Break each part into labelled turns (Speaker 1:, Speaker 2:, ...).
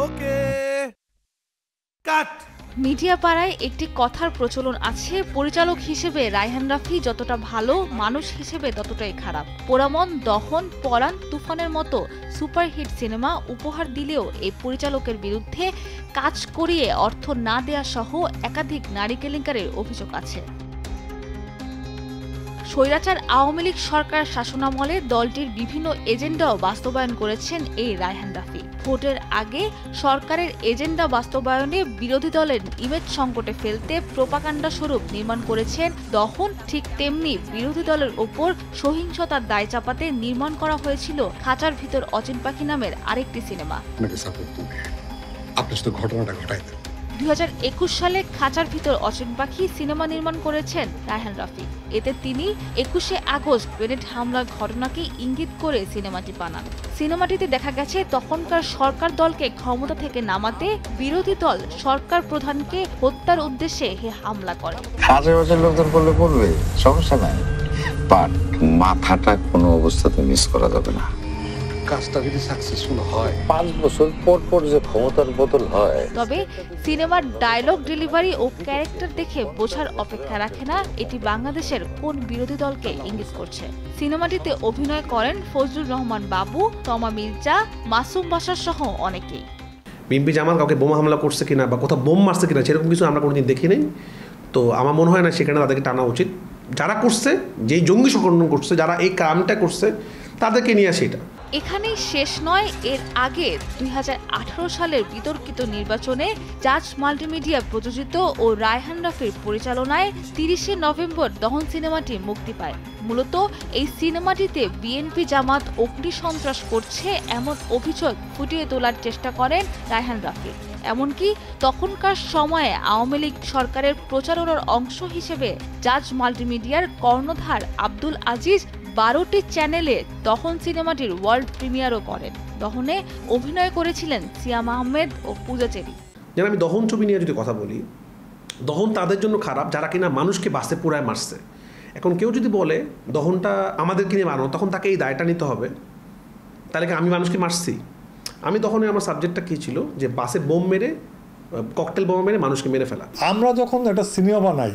Speaker 1: ওকে কাট।
Speaker 2: Media পাড়ায় একটি কথার প্রচলন আছে, পরিচালক হিসেবে রায়হান রাফি যতটা ভালো, মানুষ হিসেবে ততটাই খারাপ। পোড়ামন, দহন, পরাণ, তুফানের মতো সুপারহিট সিনেমা উপহার দিলেও এই পরিচালকের বিরুদ্ধে কাজ করিয়ে অর্থ না দেয়া সহ একাধিক নারী কেলেঙ্কারির অভিযোগ আছে। স্বৈরাচার আওয়ামী লীগ সরকার শাসনামলে দলটির বিভিন্ন এজেন্ডাও বাস্তবায়ন করেছেন এই রায়হান রাফি। ভোটের আগে সরকারের এজেন্ডা বাস্তবায়নে বিরোধী দলের ইমেজ সংকটে ফেলতে প্রোপাগান্ডা স্বরূপ নির্মাণ করেছেন দহন। ঠিক তেমনি বিরোধী দলের ওপর সহিংসতার দায় চাপাতে নির্মাণ করা হয়েছিল খাঁচার ভিতর অচিন পাখি নামের আরেকটি সিনেমা। 2021 সালে খাঁচার ভিতর অচিন পাখি সিনেমা নির্মাণ করেছেন রায়হান রাফি। এতে তিনি 21শে আগস্ট গ্রেনেড হামলার ঘটনাকে ইঙ্গিত করে সিনেমাটি বানান। সিনেমাটিতে দেখা গেছে তখনকার সরকার দলকে ক্ষমতা থেকে নামাতে বিরোধী দল সরকার প্রধানকে হত্যার উদ্দেশ্যে হামলা করে।
Speaker 3: আশেপাশের লোকজন বললে বলবে, সমস্যা নাই, বাট মাথাটা কোনো অবস্থাতে মিস করা যাবে না।
Speaker 4: কাজটা যদি সাকসেসফুল হয়
Speaker 3: 5 বছর পর পর যে ক্ষমতার বদল হয়।
Speaker 2: তবে সিনেমার ডায়লগ ডেলিভারি ও ক্যারেক্টার দেখে বোঝার অপেক্ষা রাখে না এটি বাংলাদেশের কোন বিরোধী দলকে ইঙ্গিত করছে। সিনেমাটিতে অভিনয় করেন ফজলুর রহমান বাবু, তমা মির্জা, মাসুম বাশার সহ অনেকেই।
Speaker 5: বিএনপি জামাত কাউকে বোমা হামলা করছে কিনা বা কোথাও বোম মারছে কিনা সেরকম কিছু আমরা কোনোদিন দেখি নাই। তো আমার মনে হয় না সেখানে তাদেরকে টানা উচিত। যারা করছে, যেই জঙ্গি সংগঠন করছে, যারা এই কামটা করছে, তাদেরকে নিয়ে আসে। এটা
Speaker 2: এখানেই শেষ নয়। এর আগে 2018 সালের বিতর্কিত নির্বাচনে জাজ মাল্টিমিডিয়া প্রযোজিত ও রায়হান রাফির পরিচালনায় 30শে নভেম্বর দহন সিনেমাটি মুক্তি পায়। মূলত এই সিনেমাটিতে বিএনপি জামাত অগ্নিসন্ত্রাস করছে এমন অভিযোগ ফুটিয়ে তোলার চেষ্টা করেন রায়হান রাফি। এমনকি তখনকার সময়ে আওয়ামী লীগ সরকারের প্রচারণার অংশ হিসেবে জাজ মাল্টিমিডিয়ার কর্ণধার আব্দুল আজিজ 12টি চ্যানেলে দহন সিনেমাটির ওয়ার্ল্ড প্রিমিয়ারও করেন। দহনে অভিনয় করেছিলেন সিয়াম আহমেদ ও পূজা চেরি।
Speaker 5: যেন আমি দহন ছবি নিয়ে যদি কথা বলি, দহন তাদের জন্য খারাপ যারা কিনা মানুষকে বাসে পুরায় মারছে। এখন কেউ যদি বলে দহনটা আমাদেরকে নিয়ে মারো, তখন তাকে এই দায়টা নিতে হবে। তাহলে কি আমি মানুষকে মারছি? আমি তখন আমার সাবজেক্টটা কী ছিল, যে বাসে বোম মেরে, ককটেল বোম মেরে মানুষকে মেরে ফেলা।
Speaker 6: আমরা যখন একটা সিনেমা বানাই,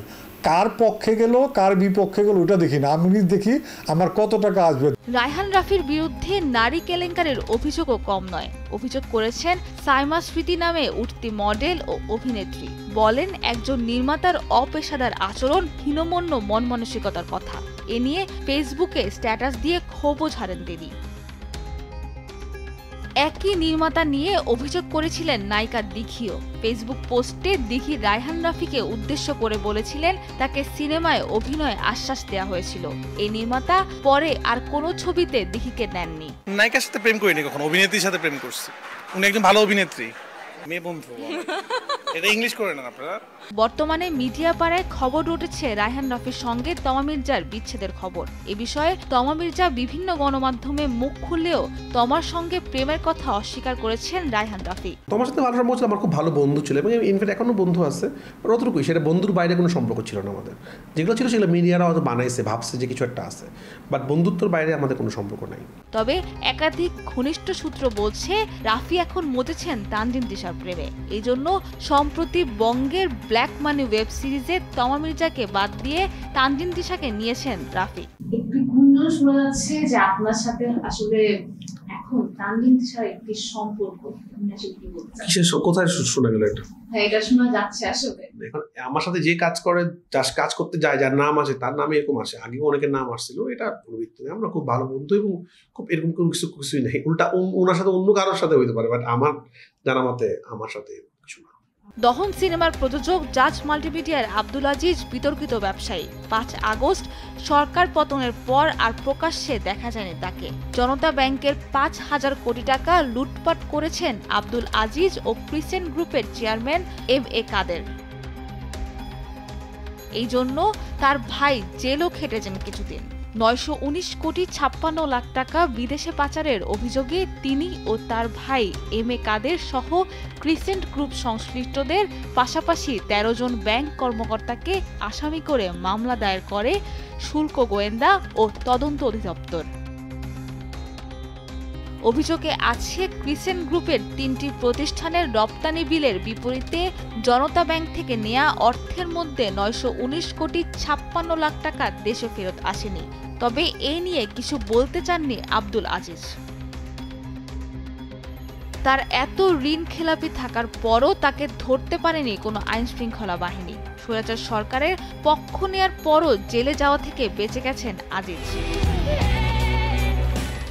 Speaker 6: কার পক্ষে গেল কার বিপক্ষে গেল ওটা দেখি না, আমি দেখি আমার কত টাকা আসবে।
Speaker 2: রায়হান রাফির বিরুদ্ধে নারী কেলেঙ্কারির অভিযোগও কম নয়। অভিযোগ করেছেন সাইমা স্মৃতি নামে উঠতি মডেল ও অভিনেত্রী। বলেন একজন নির্মাতার অপেশাদার আচরণ, হীনমন্য মন মানসিকতার কথা। এ নিয়ে ফেসবুকে স্ট্যাটাস দিয়ে ক্ষোভও ঝাড়েন তিনি। একই নির্মাতা নিয়ে অভিযোগ করেছিলেন নায়িকা দিঘিও। ফেসবুক পোস্টে দিঘি রায়হান রাফিকে উদ্দেশ্য করে বলেছিলেন তাকে সিনেমায় অভিনয় আশ্বাস দেওয়া হয়েছিল। এই নির্মাতা পরে আর কোনো ছবিতে দিঘিকে নেননি।
Speaker 1: নায়িকার সাথে প্রেম করিনি কখনো, অভিনেত্রীর সাথে প্রেম করছি। উনি একজন ভালো অভিনেত্রী, মেয়ে বন্ধু। এটা ইংলিশ করে না আপনারা।
Speaker 2: বর্তমানে মিডিয়া পাড়ায় খবর উঠেছে রায়হান রাফির সঙ্গে তমা মির্জার বিচ্ছেদের খবর। এ বিষয়ে তমা মির্জা বিভিন্ন গণমাধ্যমে মুখ খুললেও তমার সঙ্গে প্রেমের কথা অস্বীকার করেছেন রায়হান রাফি।
Speaker 5: তোমার সাথে ভালো সম্পর্ক ছিল, আমার খুব ভালো বন্ধু ছিল এবং ইনফ্যাক্ট এখনো বন্ধু আছে। অতটুকুই, সেটা বন্ধুর বাইরে কোনো সম্পর্ক ছিল না আমাদের। যেগুলো ছিল সেগুলো মিডিয়ারা হয়তো বানাইছে, ভাবছে যে কিছু একটা আছে, বাট বন্ধুত্বর বাইরে আমাদের কোনো সম্পর্ক নাই।
Speaker 2: তবে একাধিক ঘনিষ্ঠ সূত্র বলছে রাফি এখন মজেছেন তানজিন তিশার প্রেমে। এই জন্য সম্প্রতি বঙ্গের ব্ল্যাক মানি ওয়েব সিরিজে তমা মির্জাকে বাদ দিয়ে তানজিন তিশাকে নিয়েছেন রাফি।
Speaker 7: একটু গুঞ্জন শোনা যাচ্ছে যে আপনার সাথে আসলে এখন তানজিন তিশার একটি সম্পর্ক।
Speaker 5: কোথায় শোনা গেল এটা?
Speaker 7: হ্যাঁ, এটা শোনা যাচ্ছে আসলে।
Speaker 5: এখন আমার সাথে যে কাজ করে, কাজ করতে যায়, যার নাম আছে তার নামে এরকম আসে। আগেও অনেকের নাম আসছিল, এটা কোনো ভিত্তি নেই। আমরা খুব ভালো বন্ধু এবং খুব এরকম কোনো কিছুই নেই। উল্টা ওনার সাথে অন্য কারোর সাথে হইতে পারে, বাট আমার জানা মতে আমার সাথে কিছু না।
Speaker 2: দহন সিনেমার প্রযোজক জাজ মাল্টিমিডিয়ার আব্দুল আজিজ বিতর্কিত ব্যবসায়ী। 5 আগস্ট সরকার পতনের পর আর প্রকাশ্যে দেখা যায়নি তাকে। জনতা ব্যাংকের 5,000 কোটি টাকা লুটপাট করেছেন আব্দুল আজিজ ও ক্রিসেন্ট গ্রুপের চেয়ারম্যান MA কাদের। এই জন্য তার ভাই জেলও খেটেছেন কিছুদিন। 919 কোটি 56 লাখ টাকা বিদেশে পাচারের অভিযোগে তিনি ও তার ভাই MA কাদের সহ ক্রিসেন্ট গ্রুপ সংশ্লিষ্টদের পাশাপাশি 13 জন ব্যাংক কর্মকর্তাকে আসামি করে মামলা দায়ের করে শুল্ক গোয়েন্দা ও তদন্ত অধিদপ্তর। অভিযোগে আছে ক্রিসেন্ট গ্রুপের 3টি প্রতিষ্ঠানের রপ্তানি বিলের বিপরীতে জনতা ব্যাংক থেকে নেয়া অর্থের মধ্যে 919 কোটি 56 লাখ টাকা দেশে ফেরত আসেনি। তবে এ নিয়ে কিছু বলতে চাননি আব্দুল আজিজ। তার এত ঋণ খেলাপি থাকার পরও তাকে ধরতে পারেনি কোনো আইনশৃঙ্খলা বাহিনী। স্বৈরাচার সরকারের পক্ষ নেয়ার পরও জেলে যাওয়া থেকে বেঁচে গেছেন আজিজ।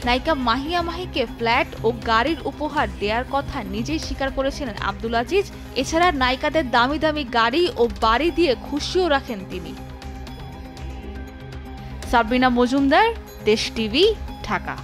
Speaker 2: নায়িকা মাহিয়া মাহিকে ফ্ল্যাট ও গাড়ির উপহার দেওয়ার কথা নিজেই স্বীকার করেছিলেন আব্দুল আজিজ। এছাড়া নায়িকাদের দামি দামি গাড়ি ও বাড়ি দিয়ে খুশিও রাখেন তিনি। সাবরিনা মজুমদার, দেশ টিভি, ঢাকা।